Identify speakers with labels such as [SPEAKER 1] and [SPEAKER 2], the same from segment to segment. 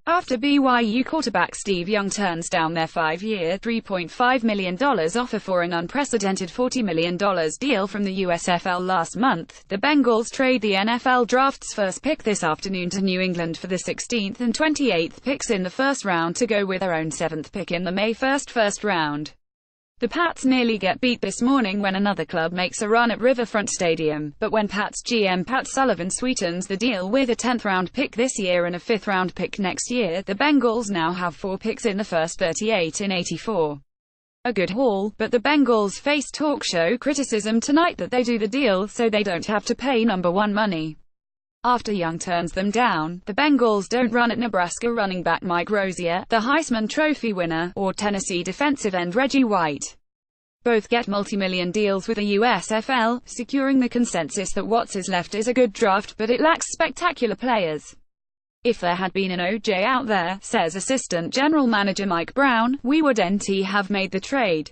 [SPEAKER 1] After BYU quarterback Steve Young turns down their 5-year, $3.5 million offer for an unprecedented $40 million deal from the USFL last month, the Bengals trade the NFL Draft's first pick this afternoon to New England for the 16th and 28th picks in the first round to go with their own 7th pick in the May 1st first round. The Pats nearly get beat this morning when another club makes a run at Riverfront Stadium, but when Pats GM Pat Sullivan sweetens the deal with a 10th-round pick this year and a 5th-round pick next year, the Bengals now have 4 picks in the first 38 in 84. A good haul, but the Bengals face talk show criticism tonight that they do the deal so they don't have to pay number 1 money. After Young turns them down, the Bengals don't run at Nebraska running back Mike Rozier, the Heisman Trophy winner, or Tennessee defensive end Reggie White. Both get multi-million deals with the USFL, securing the consensus that what's is left is a good draft but it lacks spectacular players. If there had been an OJ out there, says Assistant General Manager Mike Brown, we would have made the trade.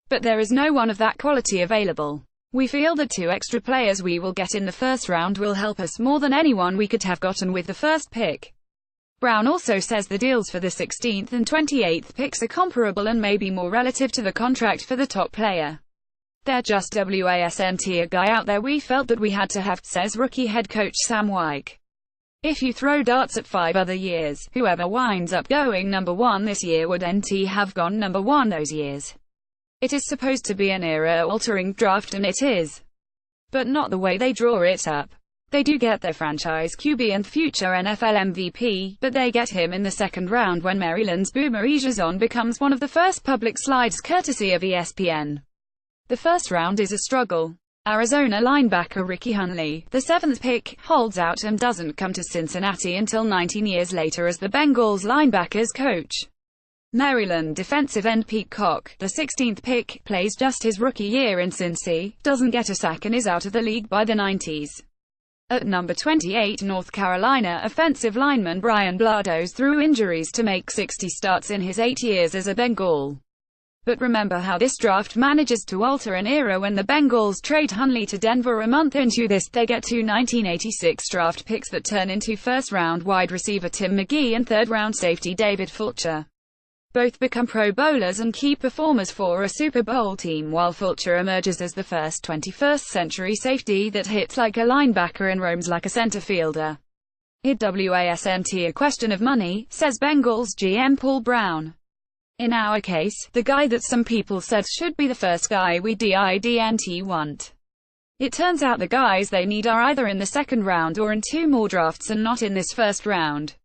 [SPEAKER 1] But there is no one of that quality available. We feel the 2 extra players we will get in the first round will help us more than anyone we could have gotten with the first pick. Brown also says the deals for the 16th and 28th picks are comparable and maybe more relative to the contract for the top player. They're just wasn't a guy out there we felt that we had to have, says rookie head coach Sam Wyke. If you throw darts at 5 other years, whoever winds up going number 1 this year would have gone number 1 those years. It is supposed to be an era-altering draft and it is. But not the way they draw it up. They do get their franchise QB and future NFL MVP, but they get him in the 2nd round when Maryland's Boomer Esiason becomes one of the first public slides courtesy of ESPN. The first round is a struggle. Arizona linebacker Ricky Hunley, the 7th pick, holds out and doesn't come to Cincinnati until 19 years later as the Bengals linebackers coach. Maryland defensive end Pete Koch, the 16th pick, plays just his rookie year in Cincy, doesn't get a sack and is out of the league by the 90s. At number 28, North Carolina offensive lineman Brian Blados through injuries to make 60 starts in his 8 years as a Bengal. But remember how this draft manages to alter an era when the Bengals trade Hunley to Denver a month into this. They get 2 1986 draft picks that turn into first-round wide receiver Tim McGee and third-round safety David Fulcher. Both become Pro Bowlers and key performers for a Super Bowl team, while Fulcher emerges as the first 21st-century safety that hits like a linebacker and roams like a center fielder. It wasn't a question of money, says Bengals GM Paul Brown. In our case, the guy that some people said should be the first guy we didn't want. It turns out the guys they need are either in the 2nd round or in 2 more drafts and not in this first round.